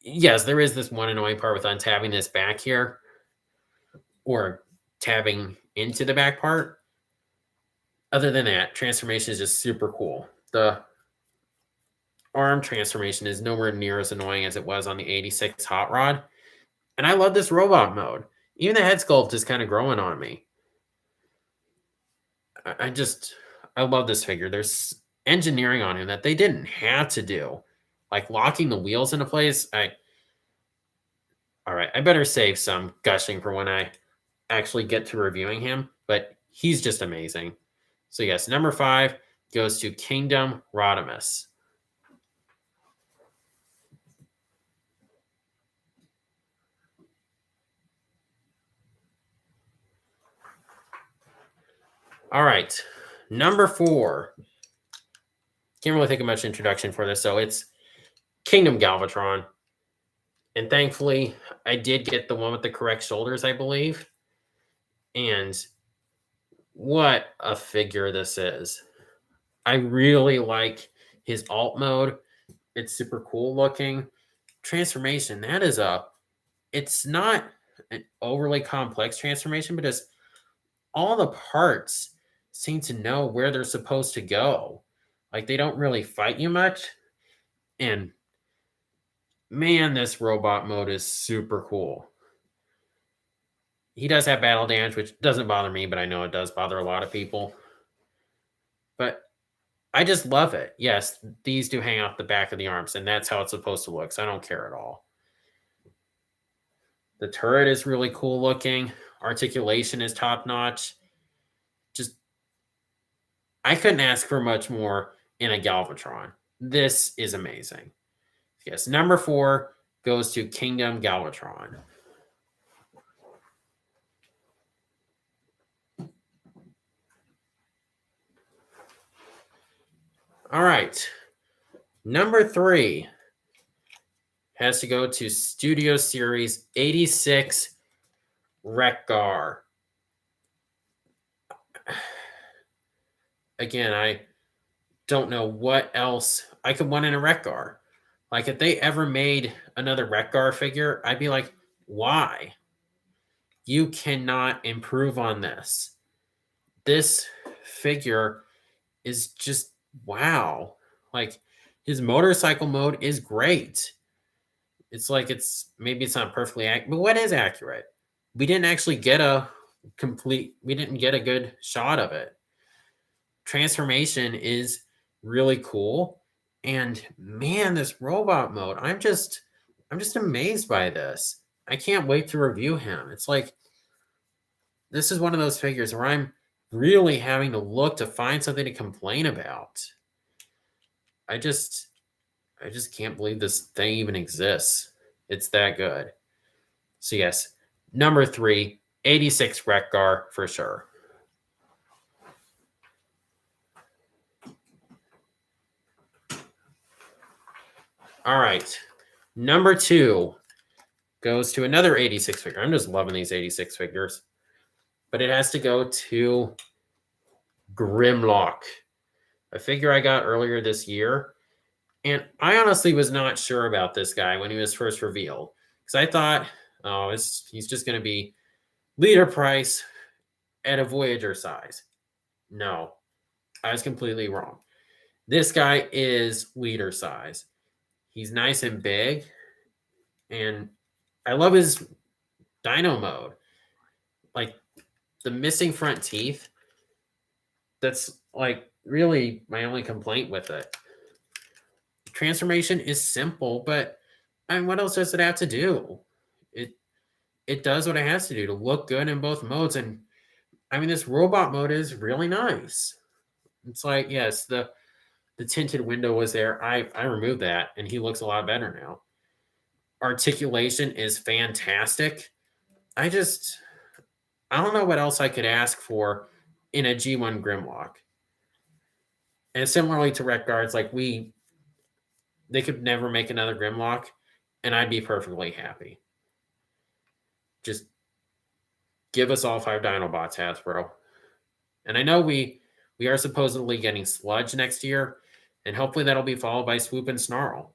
Yes, there is this one annoying part with untabbing this back here, or tabbing into the back part. Other than that, transformation is just super cool. The arm transformation is nowhere near as annoying as it was on the 86 Hot Rod. And I love this robot mode. Even the head sculpt is kind of growing on me. I love this figure. There's engineering on him that they didn't have to do. Like locking the wheels into place. All right, I better save some gushing for when I actually get to reviewing him. But he's just amazing. So yes, number 5 goes to Kingdom Rodimus. All right, number 4. Can't really think of much introduction for this, so it's Kingdom Galvatron. And thankfully, I did get the one with the correct shoulders, I believe. And what a figure this is. I really like his alt mode. It's super cool looking. Transformation, it's not an overly complex transformation, but it's all the parts seem to know where they're supposed to go. Like they don't really fight you much. And man, this robot mode is super cool. He does have battle damage, which doesn't bother me, but I know it does bother a lot of people. But I just love it. Yes, these do hang off the back of the arms, and that's how it's supposed to look, so I don't care at all. The turret is really cool looking. Articulation is top-notch. I couldn't ask for much more in a Galvatron. This is amazing. Yes, number 4 goes to Kingdom Galvatron. All right. Number 3 has to go to Studio Series 86 Wreck-Gar. Again, I don't know what else I could want in a Wreck-Gar. Like, if they ever made another Wreck-Gar figure, I'd be like, why? You cannot improve on this. This figure is just wow. Like, his motorcycle mode is great. It's like maybe it's not perfectly accurate, but what is accurate? We didn't actually get we didn't get a good shot of it. Transformation is really cool. And man, this robot mode, I'm just amazed by this. I can't wait to review him. It's like, this is one of those figures where I'm really having to look to find something to complain about. I just can't believe this thing even exists. It's that good. So yes, number 3, 86 Wreck-Gar for sure. All right. Number 2 goes to another 86 figure. I'm just loving these 86 figures. But it has to go to Grimlock, a figure I got earlier this year. And I honestly was not sure about this guy when he was first revealed. Because I thought, oh, he's just going to be leader price at a Voyager size. No, I was completely wrong. This guy is leader size. He's nice and big. And I love his dino mode. Like the missing front teeth. That's like really my only complaint with it. Transformation is simple, but I mean, what else does it have to do? It does what it has to do to look good in both modes. And I mean, this robot mode is really nice. It's like, yes, the tinted window was there. I removed that, and he looks a lot better now. Articulation is fantastic. I don't know what else I could ask for in a G1 Grimlock. And similarly to Wreck-Gar, like they could never make another Grimlock, and I'd be perfectly happy. Just give us all 5 Dinobots, Hasbro. And I know we are supposedly getting Sludge next year, and hopefully that'll be followed by Swoop and Snarl.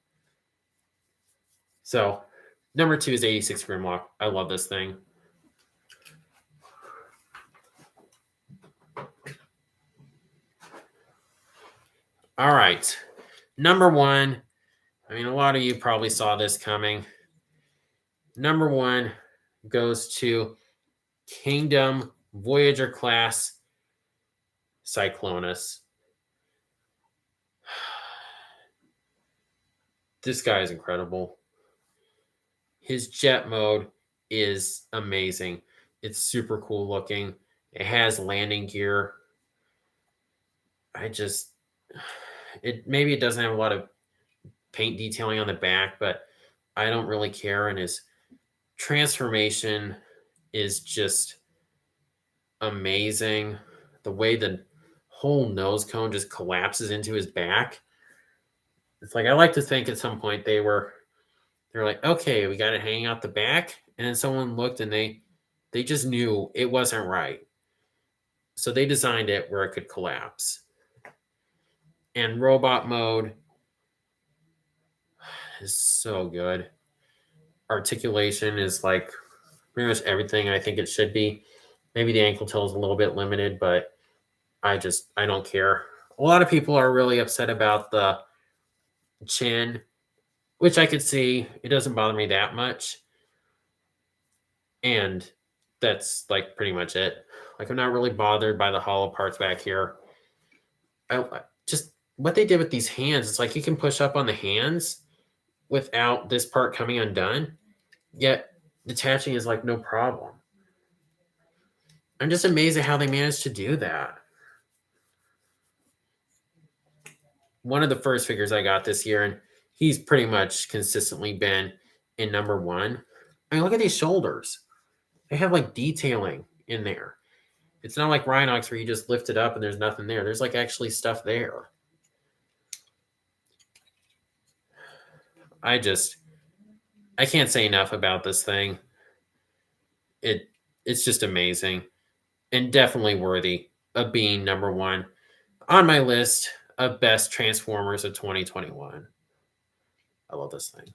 So, number 2 is 86 Grimlock. I love this thing. All right. Number 1. I mean, a lot of you probably saw this coming. Number 1 goes to Kingdom Voyager class Cyclonus. This guy is incredible. His jet mode is amazing. It's super cool looking. It has landing gear. Maybe it doesn't have a lot of paint detailing on the back, but I don't really care. And his transformation is just amazing. The way the whole nose cone just collapses into his back. It's like, I like to think at some point they're like, okay, we got it hanging out the back. And then someone looked and they just knew it wasn't right. So they designed it where it could collapse. And robot mode is so good. Articulation is like pretty much everything I think it should be. Maybe the ankle toe is a little bit limited, but I don't care. A lot of people are really upset about the chin, which I could see. It doesn't bother me that much. And that's like pretty much it. Like, I'm not really bothered by the hollow parts back here. Just what they did with these hands, it's like you can push up on the hands without this part coming undone, yet detaching is like no problem. I'm just amazed at how they managed to do that. One of the first figures I got this year, and he's pretty much consistently been in number 1. I mean, look at these shoulders. They have like detailing in there. It's not like Rhinox where you just lift it up and there's nothing there. There's like actually stuff there. I can't say enough about this thing. It's just amazing and definitely worthy of being number 1 on my list of best Transformers of 2021. I love this thing.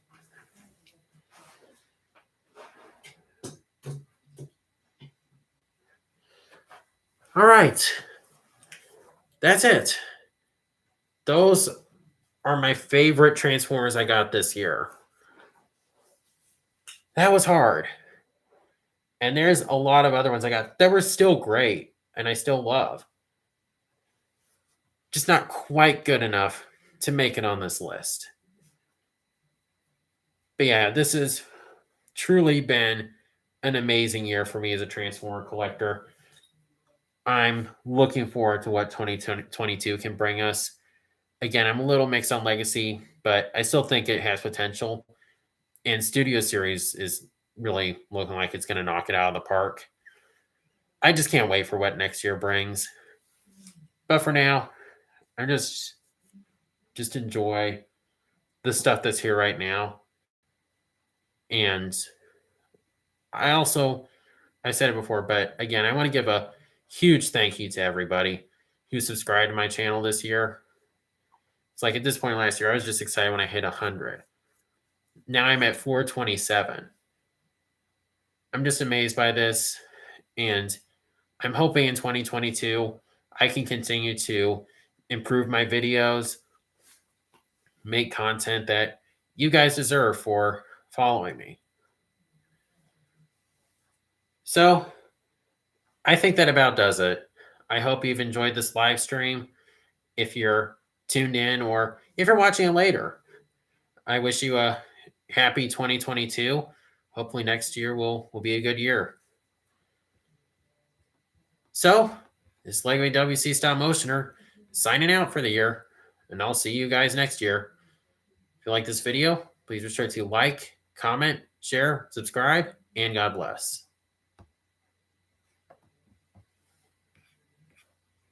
All right. That's it. Those are my favorite Transformers I got this year. That was hard. And there's a lot of other ones I got that were still great and I still love. Just not quite good enough to make it on this list. But yeah, this has truly been an amazing year for me as a Transformer collector. I'm looking forward to what 2022 can bring us. Again, I'm a little mixed on Legacy, but I still think it has potential. And Studio Series is really looking like it's going to knock it out of the park. I just can't wait for what next year brings. But for now, I'm just enjoy the stuff that's here right now. And I said it before, but again, I want to give a huge thank you to everybody who subscribed to my channel this year. It's like at this point last year, I was just excited when I hit 100. Now I'm at 427. I'm just amazed by this. And I'm hoping in 2022, I can continue to improve my videos, make content that you guys deserve for following me. So I think that about does it. I hope you've enjoyed this live stream. If you're tuned in or if you're watching it later, I wish you a happy 2022. Hopefully next year will be a good year. So this is Lego WC Stop Motioner signing out for the year, and I'll see you guys next year. If you like this video, please be sure to like, comment, share, subscribe, and God bless.